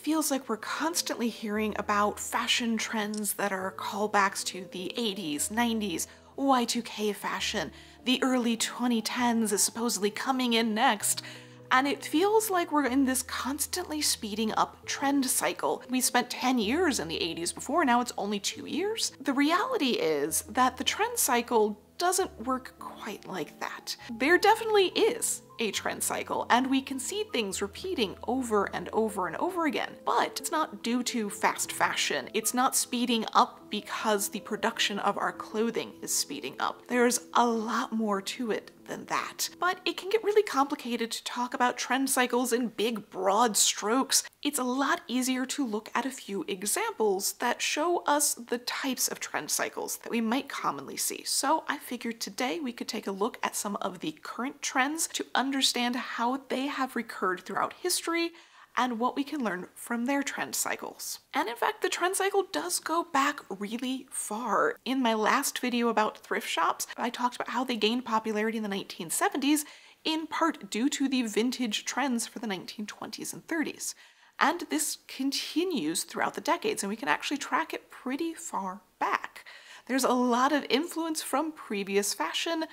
feels like we're constantly hearing about fashion trends that are callbacks to the 80s, 90s, Y2K fashion. The early 2010s is supposedly coming in next. And it feels like we're in this constantly speeding up trend cycle. We spent 10 years in the 80s before, now it's only 2 years. The reality is that the trend cycle doesn't work quite like that. There definitely is a trend cycle, and we can see things repeating over and over and over again. But it's not due to fast fashion. It's not speeding up because the production of our clothing is speeding up. There's a lot more to it than that. But it can get really complicated to talk about trend cycles in big, broad strokes. It's a lot easier to look at a few examples that show us the types of trend cycles that we might commonly see. So I figured today we could take a look at some of the current trends to understand how they have recurred throughout history and what we can learn from their trend cycles. And in fact, the trend cycle does go back really far. In my last video about thrift shops, I talked about how they gained popularity in the 1970s, in part due to the vintage trends for the 1920s and 30s. And this continues throughout the decades, and we can actually track it pretty far back. There's a lot of influence from previous fashion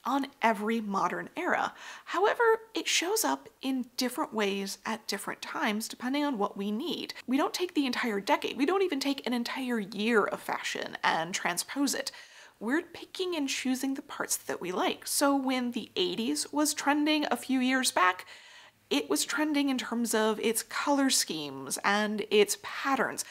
on every modern era. However, it shows up in different ways at different times depending on what we need. We don't take the entire decade, we don't even take an entire year of fashion and transpose it. We're picking and choosing the parts that we like. So when the 80s was trending a few years back, it was trending in terms of its color schemes and its patterns.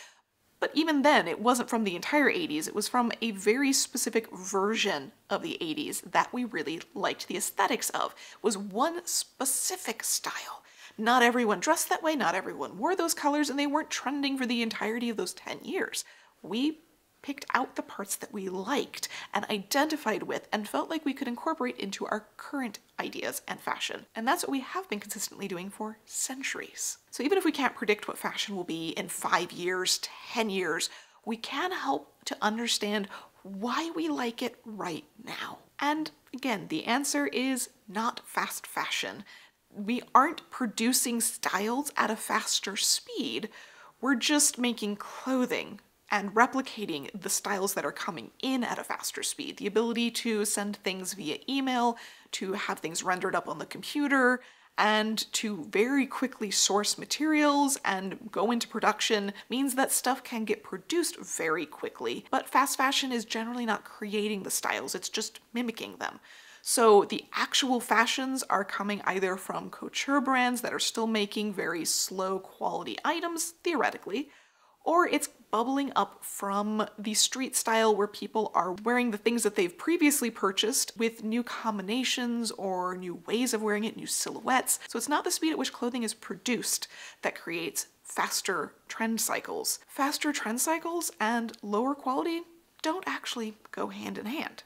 But even then, it wasn't from the entire 80s, it was from a very specific version of the 80s that we really liked the aesthetics of. It was one specific style. Not everyone dressed that way, not everyone wore those colors, and they weren't trending for the entirety of those 10 years. We picked out the parts that we liked and identified with and felt like we could incorporate into our current ideas and fashion. And that's what we have been consistently doing for centuries. So even if we can't predict what fashion will be in 5 years, 10 years, we can help to understand why we like it right now. And again, the answer is not fast fashion. We aren't producing styles at a faster speed. We're just making clothing and replicating the styles that are coming in at a faster speed. The ability to send things via email, to have things rendered up on the computer, and to very quickly source materials and go into production means that stuff can get produced very quickly. But fast fashion is generally not creating the styles, it's just mimicking them. So the actual fashions are coming either from couture brands that are still making very slow quality items, theoretically, or it's bubbling up from the street style where people are wearing the things that they've previously purchased with new combinations or new ways of wearing it, new silhouettes. So it's not the speed at which clothing is produced that creates faster trend cycles. Faster trend cycles and lower quality don't actually go hand in hand.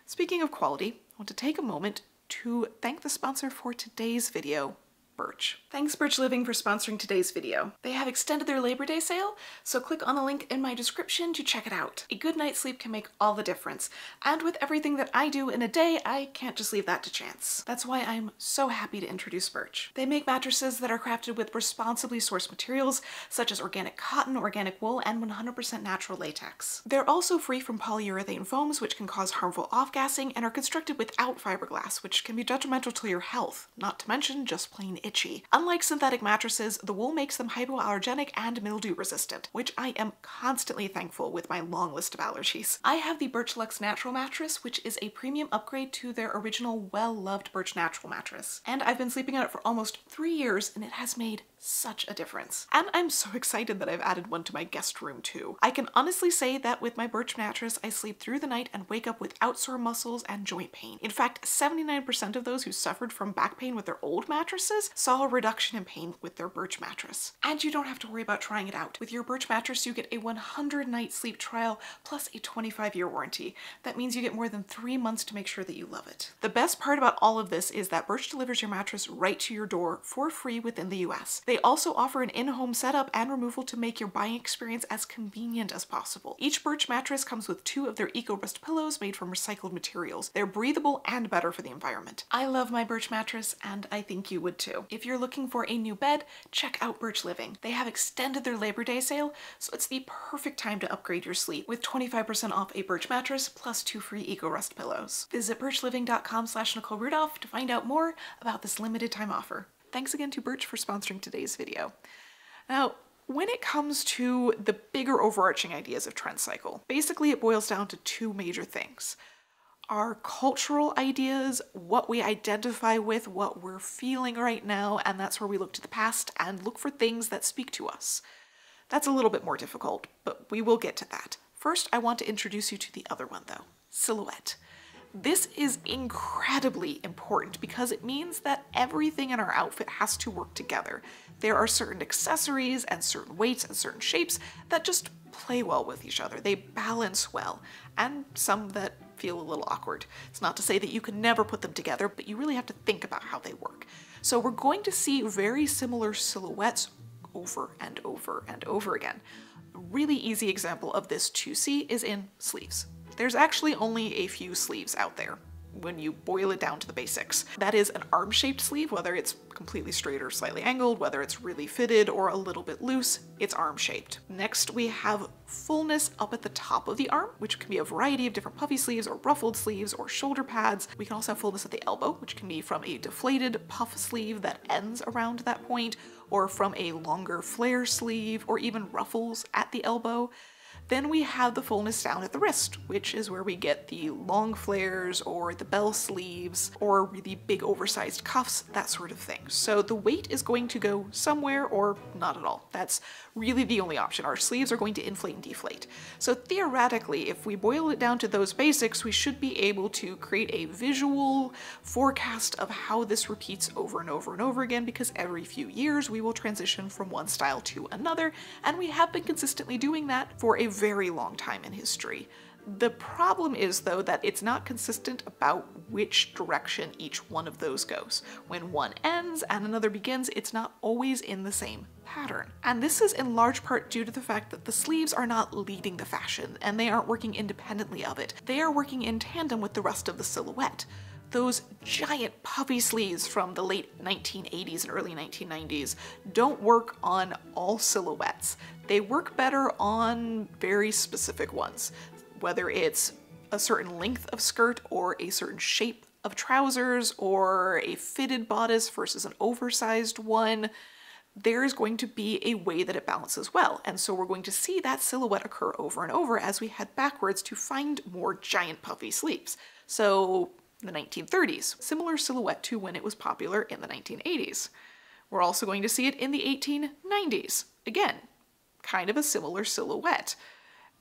Speaking of quality, I want to take a moment to thank the sponsor for today's video, Birch. Thanks Birch Living for sponsoring today's video. They have extended their Labor Day sale, so click on the link in my description to check it out. A good night's sleep can make all the difference, and with everything that I do in a day, I can't just leave that to chance. That's why I'm so happy to introduce Birch. They make mattresses that are crafted with responsibly sourced materials such as organic cotton, organic wool, and 100% natural latex. They're also free from polyurethane foams, which can cause harmful off-gassing, and are constructed without fiberglass, which can be detrimental to your health, not to mention just plain itchy. Unlike synthetic mattresses, the wool makes them hypoallergenic and mildew resistant, which I am constantly thankful with my long list of allergies. I have the Birch Luxe Natural mattress, which is a premium upgrade to their original well-loved Birch Natural mattress. And I've been sleeping on it for almost 3 years, and it has made such a difference. And I'm so excited that I've added one to my guest room too. I can honestly say that with my Birch mattress, I sleep through the night and wake up without sore muscles and joint pain. In fact, 79% of those who suffered from back pain with their old mattresses saw a reduction in pain with their Birch mattress. And you don't have to worry about trying it out. With your Birch mattress, you get a 100-night sleep trial plus a 25-year warranty. That means you get more than 3 months to make sure that you love it. The best part about all of this is that Birch delivers your mattress right to your door for free within the US. They They also offer an in-home setup and removal to make your buying experience as convenient as possible. Each Birch mattress comes with 2 of their eco-rest pillows made from recycled materials. They're breathable and better for the environment. I love my Birch mattress, and I think you would too. If you're looking for a new bed, check out Birch Living. They have extended their Labor Day sale, so it's the perfect time to upgrade your sleep with 25% off a Birch mattress plus 2 free eco-rest pillows. Visit birchliving.com/Nicole Rudolph to find out more about this limited time offer. Thanks again to Birch for sponsoring today's video. Now, when it comes to the bigger overarching ideas of trend cycle, basically it boils down to 2 major things. Our cultural ideas, what we identify with, what we're feeling right now, and that's where we look to the past and look for things that speak to us. That's a little bit more difficult, but we will get to that. First, I want to introduce you to the other one though, silhouette. This is incredibly important because it means that everything in our outfit has to work together. There are certain accessories and certain weights and certain shapes that just play well with each other. They balance well, and some that feel a little awkward. It's not to say that you can never put them together, but you really have to think about how they work. So we're going to see very similar silhouettes over and over and over again. A really easy example of this to see is in sleeves. There's actually only a few sleeves out there when you boil it down to the basics. That is an arm-shaped sleeve, whether it's completely straight or slightly angled, whether it's really fitted or a little bit loose, it's arm-shaped. Next, we have fullness up at the top of the arm, which can be a variety of different puffy sleeves or ruffled sleeves or shoulder pads. We can also have fullness at the elbow, which can be from a deflated puff sleeve that ends around that point, or from a longer flare sleeve, or even ruffles at the elbow. Then we have the fullness down at the wrist, which is where we get the long flares or the bell sleeves or really big oversized cuffs, that sort of thing. So the weight is going to go somewhere or not at all. That's really the only option. Our sleeves are going to inflate and deflate. So theoretically, if we boil it down to those basics, we should be able to create a visual forecast of how this repeats over and over and over again, because every few years we will transition from one style to another, and we have been consistently doing that for a very long time in history. The problem is, though, that it's not consistent about which direction each one of those goes. When one ends and another begins, it's not always in the same pattern. And this is in large part due to the fact that the sleeves are not leading the fashion, and they aren't working independently of it. They are working in tandem with the rest of the silhouette. Those giant puffy sleeves from the late 1980s and early 1990s don't work on all silhouettes. They work better on very specific ones, whether it's a certain length of skirt or a certain shape of trousers or a fitted bodice versus an oversized one. There is going to be a way that it balances well, and so we're going to see that silhouette occur over and over as we head backwards to find more giant puffy sleeves. So the 1930s, similar silhouette to when it was popular in the 1980s. We're also going to see it in the 1890s. Again, kind of a similar silhouette.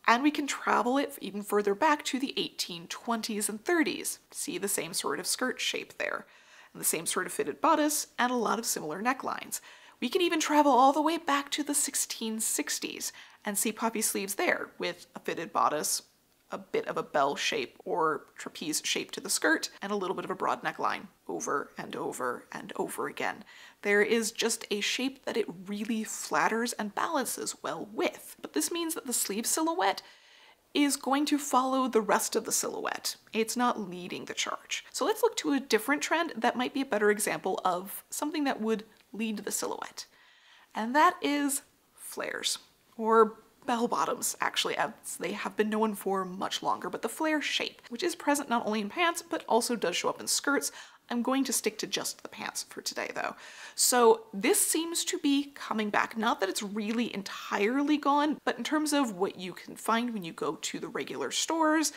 And we can travel it even further back to the 1820s and 30s. See the same sort of skirt shape there, and the same sort of fitted bodice, and a lot of similar necklines. We can even travel all the way back to the 1660s and see puffy sleeves there with a fitted bodice, a bit of a bell shape or trapeze shape to the skirt, and a little bit of a broad neckline over and over and over again. There is just a shape that it really flatters and balances well with. But this means that the sleeve silhouette is going to follow the rest of the silhouette. It's not leading the charge. So let's look to a different trend that might be a better example of something that would lead the silhouette. And that is flares, or bell bottoms, actually, as they have been known for much longer, but the flare shape, which is present not only in pants, but also does show up in skirts. I'm going to stick to just the pants for today, though. So this seems to be coming back. Not that it's really entirely gone, but in terms of what you can find when you go to the regular stores,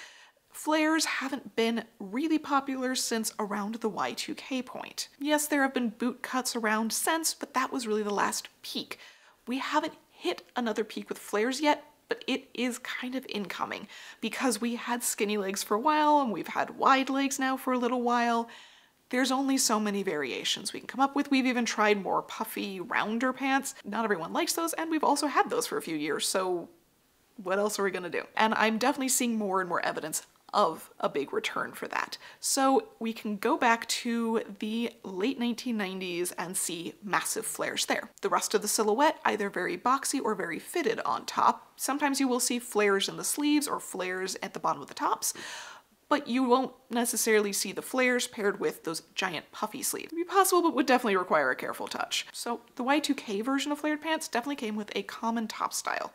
flares haven't been really popular since around the Y2K point. Yes, there have been boot cuts around since, but that was really the last peak. We haven't hit another peak with flares yet, but it is kind of incoming because we had skinny legs for a while and we've had wide legs now for a little while. There's only so many variations we can come up with. We've even tried more puffy, rounder pants. Not everyone likes those, and we've also had those for a few years, so what else are we gonna do? And I'm definitely seeing more and more evidence of a big return for that. So we can go back to the late 1990s and see massive flares there. The rest of the silhouette either very boxy or very fitted on top. Sometimes you will see flares in the sleeves or flares at the bottom of the tops, but you won't necessarily see the flares paired with those giant puffy sleeves. It would be possible, but would definitely require a careful touch. So the Y2K version of flared pants definitely came with a common top style.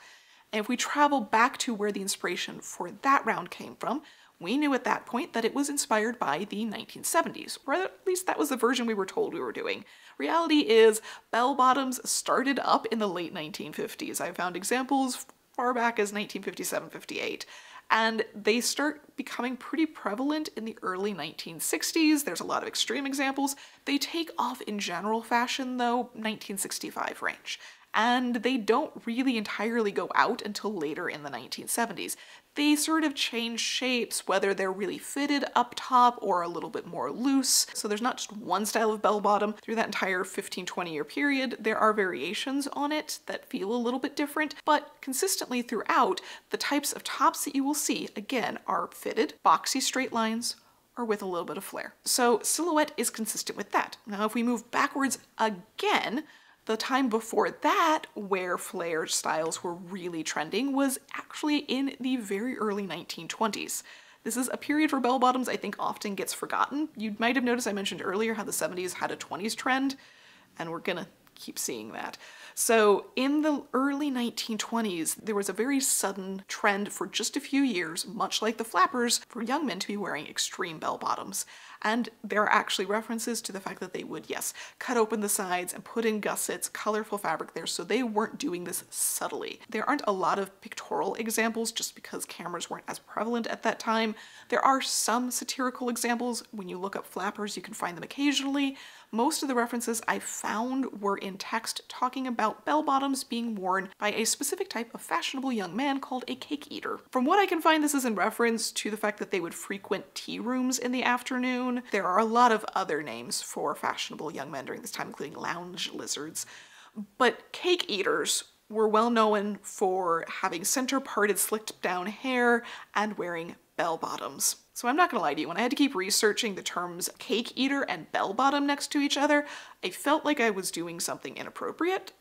And if we travel back to where the inspiration for that round came from, we knew at that point that it was inspired by the 1970s, or at least that was the version we were told we were doing. Reality is, bell-bottoms started up in the late 1950s. I found examples far back as 1957-58. And they start becoming pretty prevalent in the early 1960s. There's a lot of extreme examples. They take off in general fashion though, 1965 range. And they don't really entirely go out until later in the 1970s. They sort of change shapes, whether they're really fitted up top or a little bit more loose. So there's not just one style of bell-bottom. Through that entire 15-20 year period, there are variations on it that feel a little bit different, but consistently throughout, the types of tops that you will see, again, are fitted, boxy straight lines, or with a little bit of flare. So silhouette is consistent with that. Now if we move backwards again, the time before that, where flare styles were really trending, was actually in the very early 1920s. This is a period for bell-bottoms I think often gets forgotten. You might have noticed I mentioned earlier how the 70s had a 20s trend, and we're gonna keep seeing that. So in the early 1920s, there was a very sudden trend for just a few years, much like the flappers, for young men to be wearing extreme bell-bottoms. And there are actually references to the fact that they would, yes, cut open the sides and put in gussets, colorful fabric there, so they weren't doing this subtly. There aren't a lot of pictorial examples just because cameras weren't as prevalent at that time. There are some satirical examples. When you look up flappers, you can find them occasionally. Most of the references I found were in text talking about bell-bottoms being worn by a specific type of fashionable young man called a cake eater. From what I can find, this is in reference to the fact that they would frequent tea rooms in the afternoon. There are a lot of other names for fashionable young men during this time, including lounge lizards. But cake eaters were well known for having center-parted slicked down hair and wearing bell-bottoms. So I'm not gonna lie to you, when I had to keep researching the terms cake eater and bell-bottom next to each other, I felt like I was doing something inappropriate.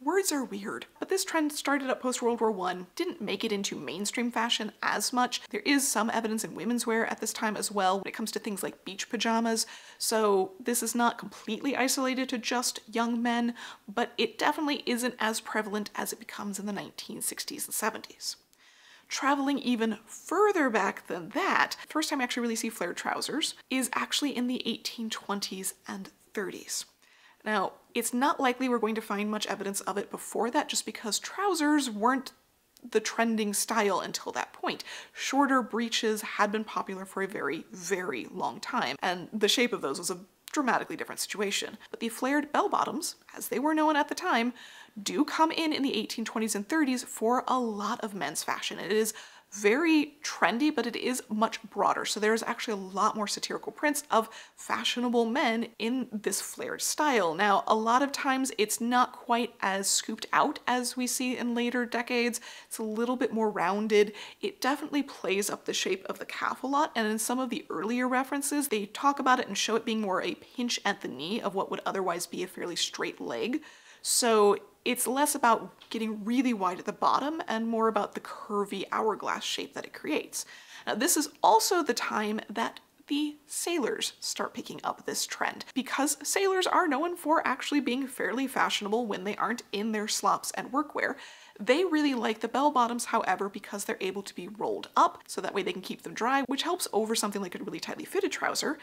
Words are weird, but this trend started up post-World War I, didn't make it into mainstream fashion as much. There is some evidence in women's wear at this time as well when it comes to things like beach pajamas, so this is not completely isolated to just young men, but it definitely isn't as prevalent as it becomes in the 1960s and 70s. Traveling even further back than that, the first time I actually really see flared trousers is actually in the 1820s and 30s. Now, it's not likely we're going to find much evidence of it before that just because trousers weren't the trending style until that point. Shorter breeches had been popular for a very, very long time, and the shape of those was a dramatically different situation. But the flared bell-bottoms, as they were known at the time, do come in the 1820s and 30s for a lot of men's fashion. It is very trendy, but it is much broader. So there's actually a lot more satirical prints of fashionable men in this flared style. Now, a lot of times it's not quite as scooped out as we see in later decades. It's a little bit more rounded. It definitely plays up the shape of the calf a lot. And in some of the earlier references, they talk about it and show it being more a pinch at the knee of what would otherwise be a fairly straight leg. So it's less about getting really wide at the bottom and more about the curvy hourglass shape that it creates. Now, this is also the time that the sailors start picking up this trend because sailors are known for actually being fairly fashionable when they aren't in their slops and workwear. They really like the bell-bottoms, however, because they're able to be rolled up so that way they can keep them dry, which helps over something like a really tightly fitted trouser.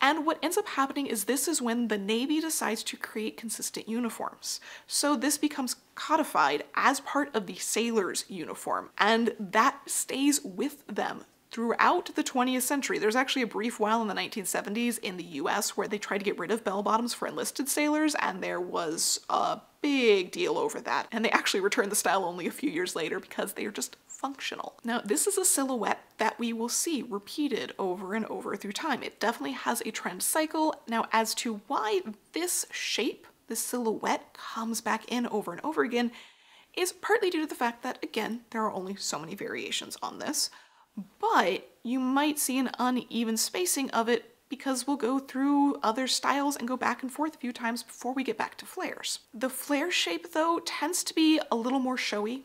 And what ends up happening is this is when the Navy decides to create consistent uniforms. So this becomes codified as part of the sailor's uniform, and that stays with them throughout the 20th century. There's actually a brief while in the 1970s in the US where they tried to get rid of bell-bottoms for enlisted sailors, and there was a big deal over that. And they actually returned the style only a few years later because they are just functional. Now, this is a silhouette that we will see repeated over and over through time. It definitely has a trend cycle. Now, as to why this shape, this silhouette, comes back in over and over again is partly due to the fact that, again, there are only so many variations on this, but you might see an uneven spacing of it because we'll go through other styles and go back and forth a few times before we get back to flares. The flare shape, though, tends to be a little more showy.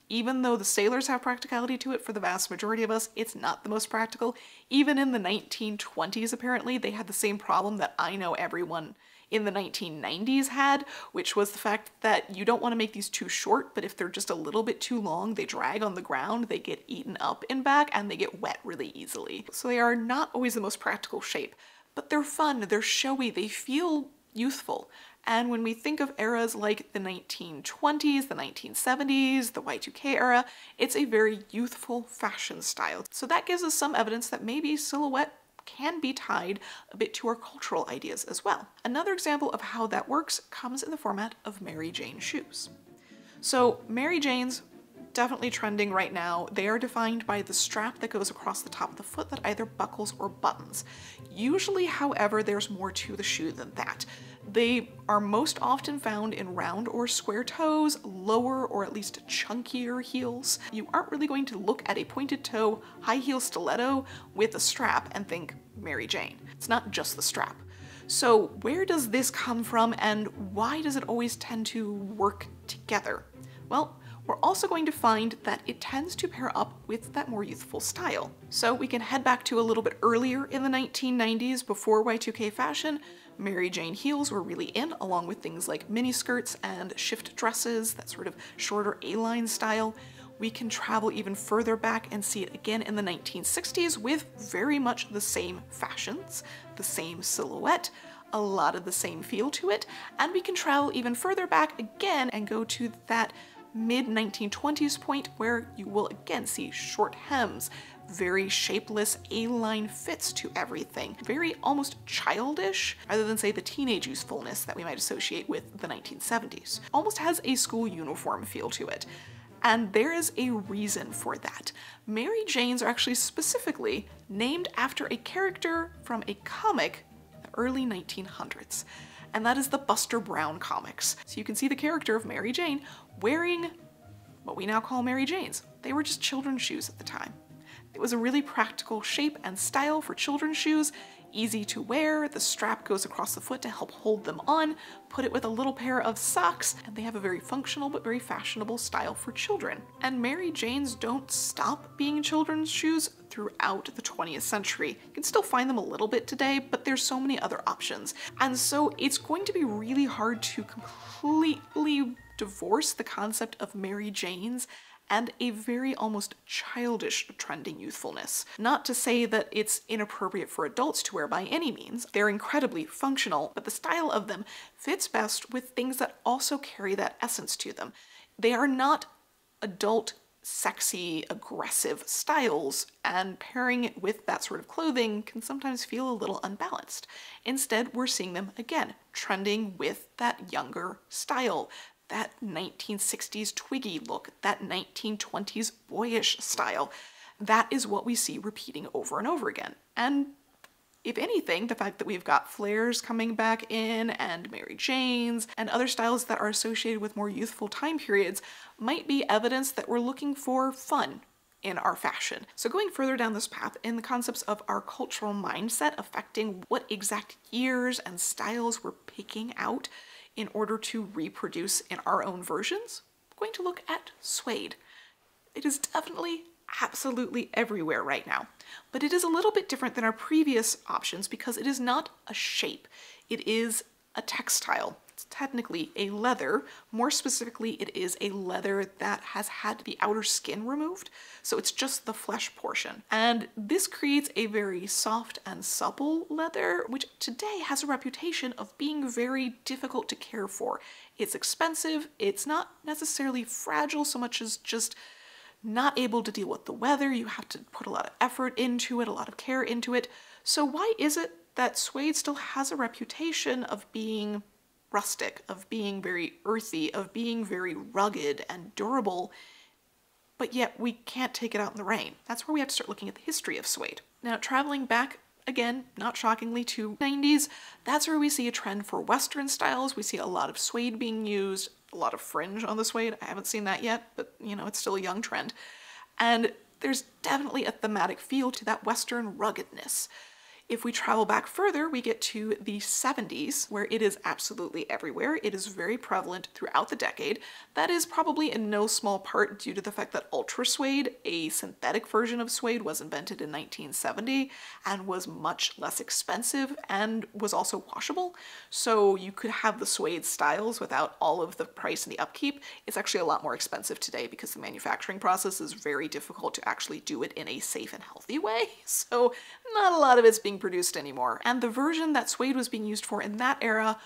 Even though the sailors have practicality to it, for the vast majority of us, it's not the most practical. Even in the 1920s, apparently, they had the same problem that I know everyone in the 1990s had, which was the fact that you don't want to make these too short, but if they're just a little bit too long, they drag on the ground, they get eaten up in back, and they get wet really easily. So they are not always the most practical shape, but they're fun, they're showy, they feel youthful. And when we think of eras like the 1920s, the 1970s, the Y2K era, it's a very youthful fashion style. So that gives us some evidence that maybe silhouette can be tied a bit to our cultural ideas as well. Another example of how that works comes in the format of Mary Jane shoes. So Mary Janes, definitely trending right now. They are defined by the strap that goes across the top of the foot that either buckles or buttons. Usually, however, there's more to the shoe than that. They are most often found in round or square toes, lower or at least chunkier heels. You aren't really going to look at a pointed toe, high heel stiletto with a strap and think Mary Jane. It's not just the strap. So where does this come from and why does it always tend to work together? Well, we're also going to find that it tends to pair up with that more youthful style. So we can head back to a little bit earlier in the 1990s, before Y2K fashion. Mary Jane heels were really in, along with things like miniskirts and shift dresses, that sort of shorter A-line style. We can travel even further back and see it again in the 1960s with very much the same fashions, the same silhouette, a lot of the same feel to it, and we can travel even further back again and go to that mid-1920s point where you will again see short hems, very shapeless A-line fits to everything, very almost childish, rather than say the teenage youthfulness that we might associate with the 1970s. Almost has a school uniform feel to it. And there is a reason for that. Mary Janes are actually specifically named after a character from a comic in the early 1900s. And that is the Buster Brown comics. So you can see the character of Mary Jane wearing what we now call Mary Janes. They were just children's shoes at the time. It was a really practical shape and style for children's shoes, easy to wear, the strap goes across the foot to help hold them on, put it with a little pair of socks, and they have a very functional but very fashionable style for children. And Mary Janes don't stop being children's shoes throughout the 20th century. You can still find them a little bit today, but there's so many other options. And so it's going to be really hard to completely divorce the concept of Mary Janes and a very almost childish trending youthfulness. Not to say that it's inappropriate for adults to wear by any means. They're incredibly functional, but the style of them fits best with things that also carry that essence to them. They are not adult, sexy, aggressive styles, and pairing it with that sort of clothing can sometimes feel a little unbalanced. Instead, we're seeing them, again, trending with that younger style, that 1960s twiggy look, that 1920s boyish style. That is what we see repeating over and over again. And if anything, the fact that we've got flares coming back in and Mary Janes and other styles that are associated with more youthful time periods might be evidence that we're looking for fun in our fashion. So going further down this path in the concepts of our cultural mindset affecting what exact years and styles we're picking out in order to reproduce in our own versions, we're going to look at suede. It is definitely absolutely everywhere right now, but it is a little bit different than our previous options because it is not a shape. It is a textile. It's technically a leather. More specifically, it is a leather that has had the outer skin removed, so it's just the flesh portion. And this creates a very soft and supple leather, which today has a reputation of being very difficult to care for. It's expensive, it's not necessarily fragile so much as just not able to deal with the weather. You have to put a lot of effort into it, a lot of care into it. So why is it that suede still has a reputation of being rustic, of being very earthy, of being very rugged and durable, but yet we can't take it out in the rain? That's where we have to start looking at the history of suede. Now, traveling back, again, not shockingly, to 90s, that's where we see a trend for Western styles. We see a lot of suede being used, a lot of fringe on the suede. I haven't seen that yet, but you know, it's still a young trend. And there's definitely a thematic feel to that Western ruggedness. If we travel back further, we get to the 70s, where it is absolutely everywhere. It is very prevalent throughout the decade. That is probably in no small part due to the fact that ultra suede, a synthetic version of suede, was invented in 1970 and was much less expensive and was also washable. So you could have the suede styles without all of the price and the upkeep. It's actually a lot more expensive today because the manufacturing process is very difficult to actually do it in a safe and healthy way. So not a lot of it's being produced anymore. And the version that suede was being used for in that era,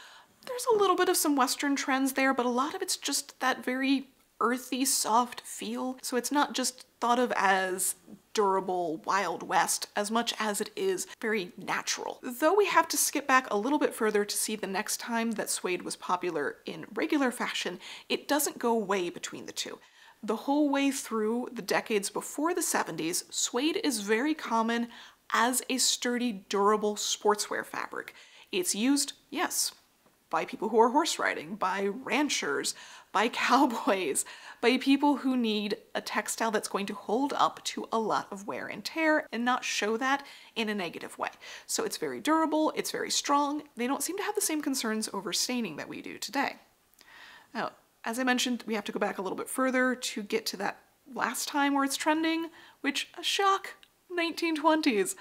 there's a little bit of some Western trends there, but a lot of it's just that very earthy, soft feel. So it's not just thought of as durable Wild West as much as it is very natural. Though we have to skip back a little bit further to see the next time that suede was popular in regular fashion, it doesn't go way between the two. The whole way through the decades before the 70s, suede is very common as a sturdy, durable sportswear fabric. It's used, yes, by people who are horse riding, by ranchers, by cowboys, by people who need a textile that's going to hold up to a lot of wear and tear and not show that in a negative way. So it's very durable, it's very strong. They don't seem to have the same concerns over staining that we do today. Now, as I mentioned, we have to go back a little bit further to get to that last time where it's trending, which, a shock, 1920s.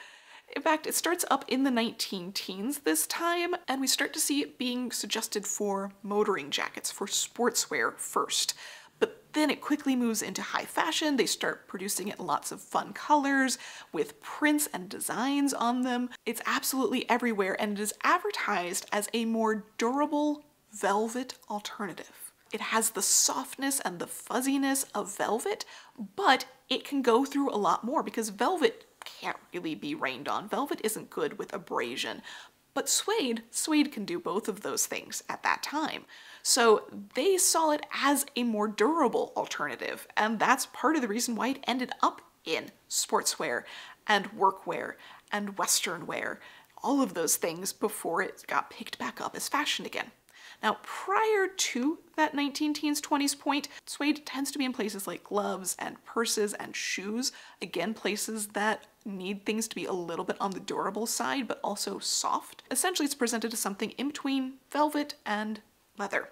In fact, it starts up in the 19-teens this time, and we start to see it being suggested for motoring jackets, for sportswear first. But then it quickly moves into high fashion. They start producing it in lots of fun colors with prints and designs on them. It's absolutely everywhere, and it is advertised as a more durable velvet alternative. It has the softness and the fuzziness of velvet, but it can go through a lot more because velvet can't really be rained on. Velvet isn't good with abrasion, but suede can do both of those things at that time. So they saw it as a more durable alternative, and that's part of the reason why it ended up in sportswear and workwear and Western wear, all of those things before it got picked back up as fashion again. Now, prior to that 19-teens, 20s point, suede tends to be in places like gloves and purses and shoes. Again, places that need things to be a little bit on the durable side, but also soft. Essentially, it's presented as something in between velvet and leather.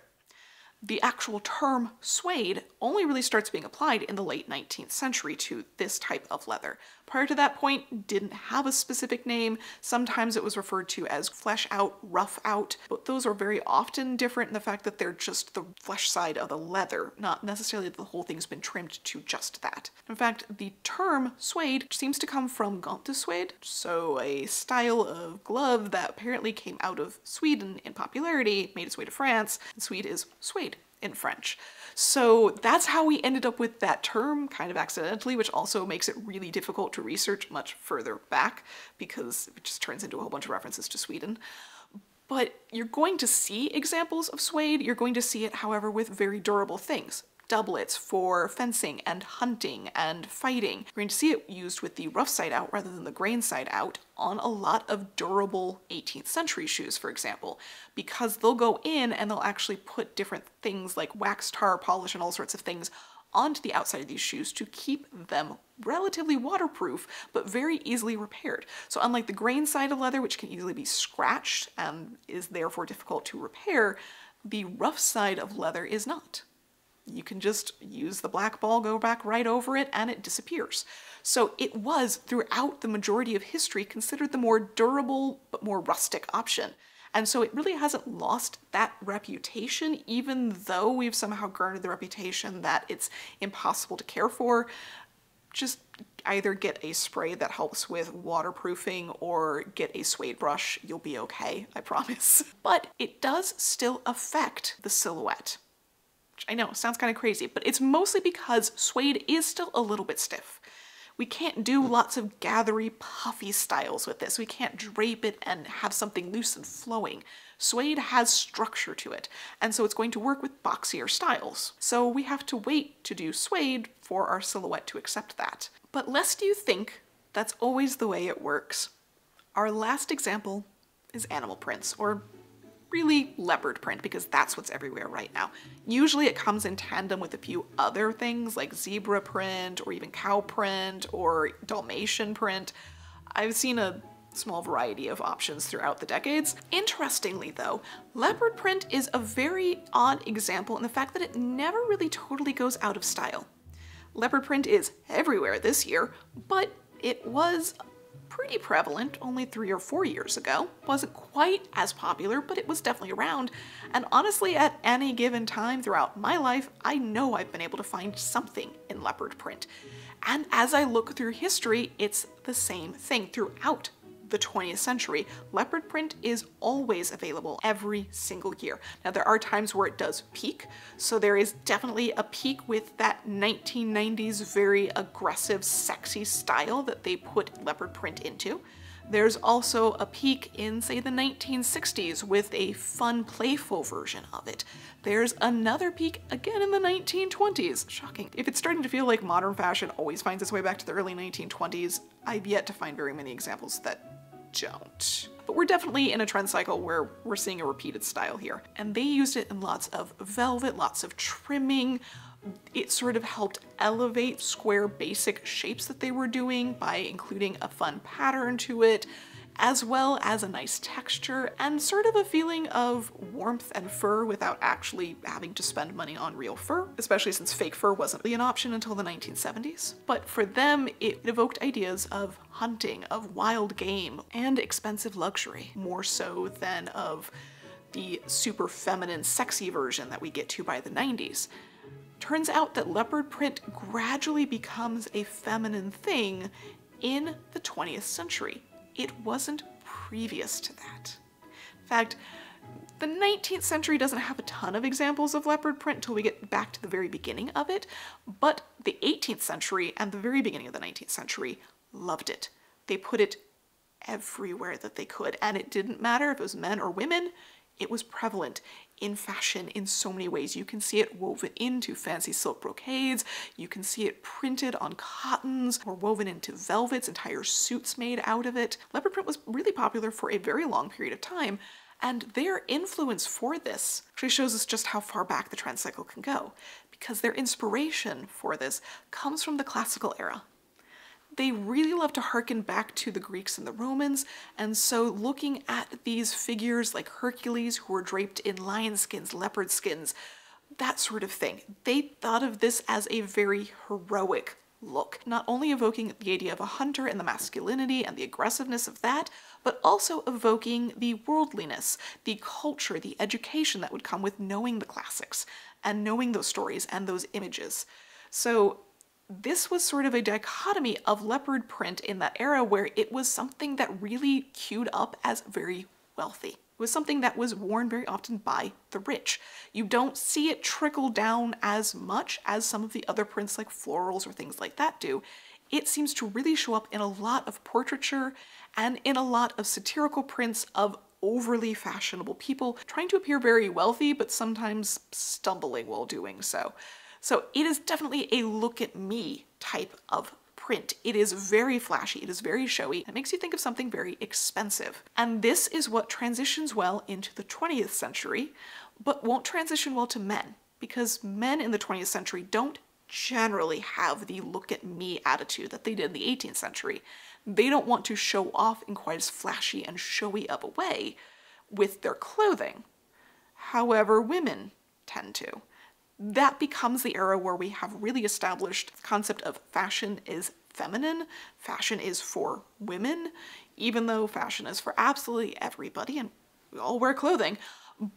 The actual term suede only really starts being applied in the late 19th century to this type of leather. Prior to that point, didn't have a specific name. Sometimes it was referred to as flesh out, rough out, but those are very often different in the fact that they're just the flesh side of the leather, not necessarily that the whole thing's been trimmed to just that. In fact, the term suede seems to come from gant de Suede, so a style of glove that apparently came out of Sweden in popularity, made its way to France, and Swede is suede in French. So that's how we ended up with that term, kind of accidentally, which also makes it really difficult to research much further back because it just turns into a whole bunch of references to Sweden. But you're going to see examples of suede. You're going to see it, however, with very durable things. Doublets for fencing and hunting and fighting. You're going to see it used with the rough side out rather than the grain side out on a lot of durable 18th century shoes, for example, because they'll go in and they'll actually put different things like wax, tar, polish, and all sorts of things onto the outside of these shoes to keep them relatively waterproof, but very easily repaired. So unlike the grain side of leather, which can easily be scratched and is therefore difficult to repair, the rough side of leather is not. You can just use the black ball, go back right over it, and it disappears. So it was, throughout the majority of history, considered the more durable but more rustic option. And so it really hasn't lost that reputation, even though we've somehow garnered the reputation that it's impossible to care for. Just either get a spray that helps with waterproofing or get a suede brush. You'll be okay, I promise. But it does still affect the silhouette. I know, sounds kind of crazy, but it's mostly because suede is still a little bit stiff. We can't do lots of gathery, puffy styles with this. We can't drape it and have something loose and flowing. Suede has structure to it, and so it's going to work with boxier styles. So we have to wait to do suede for our silhouette to accept that. But lest you think that's always the way it works, our last example is animal prints, or really leopard print, because that's what's everywhere right now. Usually it comes in tandem with a few other things like zebra print or even cow print or Dalmatian print. I've seen a small variety of options throughout the decades. Interestingly though, leopard print is a very odd example in the fact that it never really totally goes out of style. Leopard print is everywhere this year, but it was pretty prevalent only 3 or 4 years ago. Wasn't quite as popular, but it was definitely around. And honestly, at any given time throughout my life, I know I've been able to find something in leopard print. And as I look through history, it's the same thing throughout the 20th century. Leopard print is always available every single year. Now there are times where it does peak, so there is definitely a peak with that 1990s very aggressive, sexy style that they put leopard print into. There's also a peak in, say, the 1960s with a fun, playful version of it. There's another peak again in the 1920s. Shocking. If it's starting to feel like modern fashion always finds its way back to the early 1920s, I've yet to find very many examples that don't. But we're definitely in a trend cycle where we're seeing a repeated style here. And they used it in lots of velvet, lots of trimming. It sort of helped elevate square basic shapes that they were doing by including a fun pattern to it, as well as a nice texture and sort of a feeling of warmth and fur without actually having to spend money on real fur, especially since fake fur wasn't really an option until the 1970s. But for them, it evoked ideas of hunting, of wild game, and expensive luxury, more so than of the super feminine, sexy version that we get to by the 90s. Turns out that leopard print gradually becomes a feminine thing in the 20th century. It wasn't previous to that. In fact, the 19th century doesn't have a ton of examples of leopard print until we get back to the very beginning of it, but the 18th century and the very beginning of the 19th century loved it. They put it everywhere that they could, and it didn't matter if it was men or women. It was prevalent in fashion in so many ways. You can see it woven into fancy silk brocades, you can see it printed on cottons or woven into velvets, entire suits made out of it. Leopard print was really popular for a very long period of time, and their influence for this actually shows us just how far back the trend cycle can go, because their inspiration for this comes from the classical era. They really love to harken back to the Greeks and the Romans, and so looking at these figures like Hercules who were draped in lion skins, leopard skins, that sort of thing. They thought of this as a very heroic look, not only evoking the idea of a hunter and the masculinity and the aggressiveness of that, but also evoking the worldliness, the culture, the education that would come with knowing the classics and knowing those stories and those images. So this was sort of a dichotomy of leopard print in that era where it was something that really queued up as very wealthy. It was something that was worn very often by the rich. You don't see it trickle down as much as some of the other prints like florals or things like that do. It seems to really show up in a lot of portraiture and in a lot of satirical prints of overly fashionable people trying to appear very wealthy, but sometimes stumbling while doing so. So it is definitely a look at me type of print. It is very flashy, it is very showy, it makes you think of something very expensive. And this is what transitions well into the 20th century, but won't transition well to men, because men in the 20th century don't generally have the look at me attitude that they did in the 18th century. They don't want to show off in quite as flashy and showy of a way with their clothing. However, women tend to. That becomes the era where we have really established the concept of fashion is feminine, fashion is for women, even though fashion is for absolutely everybody and we all wear clothing.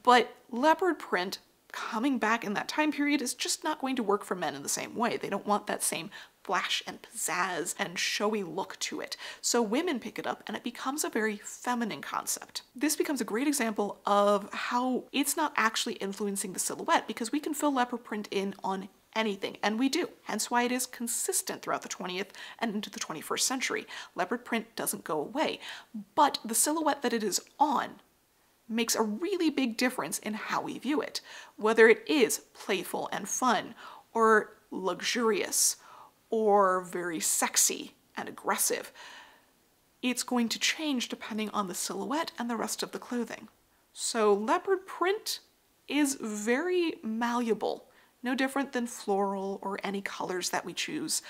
But leopard print coming back in that time period is just not going to work for men in the same way. They don't want that same flash and pizzazz and showy look to it. So women pick it up and it becomes a very feminine concept. This becomes a great example of how it's not actually influencing the silhouette, because we can fill leopard print in on anything, and we do. Hence why it is consistent throughout the 20th and into the 21st century. Leopard print doesn't go away, but the silhouette that it is on makes a really big difference in how we view it. Whether it is playful and fun, or luxurious, or very sexy and aggressive, it's going to change depending on the silhouette and the rest of the clothing. So leopard print is very malleable, no different than floral or any colors that we choose.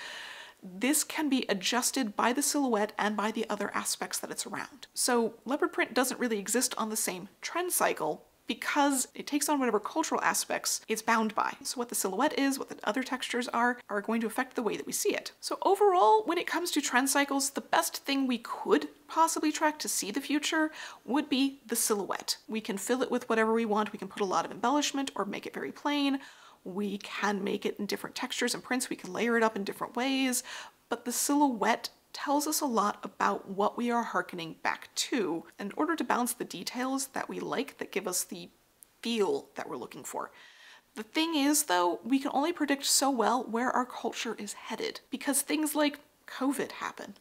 This can be adjusted by the silhouette and by the other aspects that it's around. So leopard print doesn't really exist on the same trend cycle because it takes on whatever cultural aspects it's bound by. So what the silhouette is, what the other textures are going to affect the way that we see it. So overall, when it comes to trend cycles, the best thing we could possibly track to see the future would be the silhouette. We can fill it with whatever we want. We can put a lot of embellishment or make it very plain. We can make it in different textures and prints. We can layer it up in different ways, but the silhouette tells us a lot about what we are harkening back to in order to balance the details that we like that give us the feel that we're looking for. The thing is, though, we can only predict so well where our culture is headed because things like COVID happen,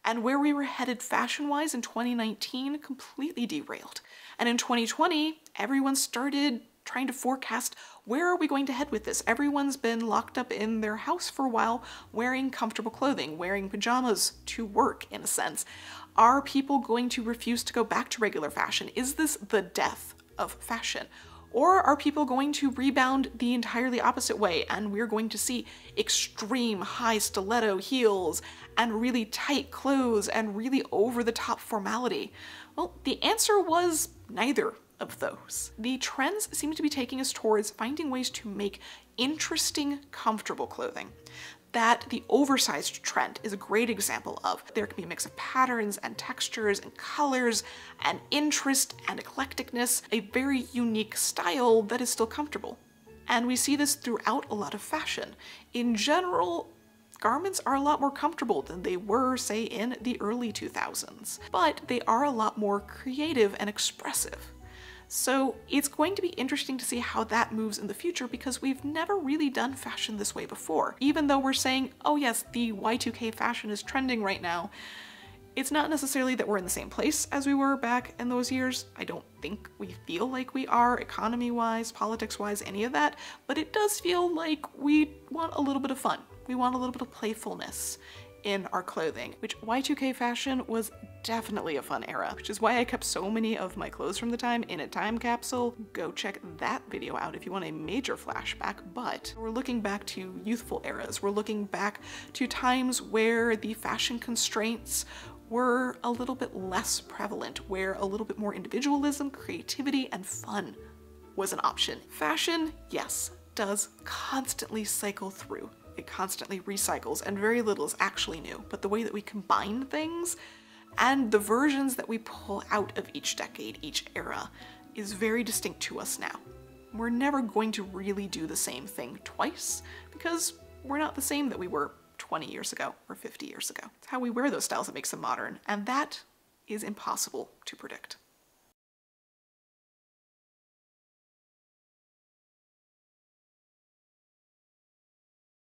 and where we were headed fashion-wise in 2019 completely derailed. And in 2020, everyone started trying to forecast where are we going to head with this. Everyone's been locked up in their house for a while wearing comfortable clothing, wearing pajamas to work in a sense. Are people going to refuse to go back to regular fashion? Is this the death of fashion? Or are people going to rebound the entirely opposite way and we're going to see extreme high stiletto heels and really tight clothes and really over-the-top formality? Well, the answer was neither of those. The trends seem to be taking us towards finding ways to make interesting, comfortable clothing. That the oversized trend is a great example of. There can be a mix of patterns and textures and colors and interest and eclecticness, a very unique style that is still comfortable. And we see this throughout a lot of fashion. In general, garments are a lot more comfortable than they were, say, in the early 2000s, but they are a lot more creative and expressive. So it's going to be interesting to see how that moves in the future because we've never really done fashion this way before. Even though we're saying, oh yes, the Y2K fashion is trending right now, it's not necessarily that we're in the same place as we were back in those years. I don't think we feel like we are economy-wise, politics-wise, any of that, but it does feel like we want a little bit of fun. We want a little bit of playfulness in our clothing, which Y2K fashion was definitely a fun era, which is why I kept so many of my clothes from the time in a time capsule. Go check that video out if you want a major flashback, but we're looking back to youthful eras. We're looking back to times where the fashion constraints were a little bit less prevalent, where a little bit more individualism, creativity, and fun was an option. Fashion, yes, does constantly cycle through. It constantly recycles, and very little is actually new, but the way that we combine things and the versions that we pull out of each decade, each era, is very distinct to us now. We're never going to really do the same thing twice because we're not the same that we were 20 years ago or 50 years ago. It's how we wear those styles that makes them modern, and that is impossible to predict.